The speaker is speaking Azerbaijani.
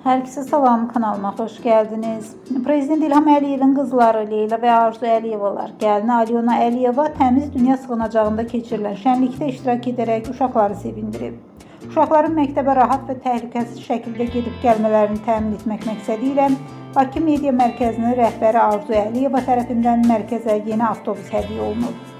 Herkese salam, kanalıma hoş geldiniz. Prezident İlham Əliyevin qızları Leyla və Arzu Əliyevalar gəlini Alyona Əliyeva təmiz dünya sığınacağında keçirilən şənlikdə iştirak edərək uşaqları sevindirib. Uşaqların məktəbə rahat və təhlükəsiz şəkildə gedib gəlmələrini təmin etmək məqsədi ilə Bakı Media Mərkəzinin rəhbəri Arzu Əliyeva tərəfindən mərkəzə yeni avtobus hədiyyə olunub.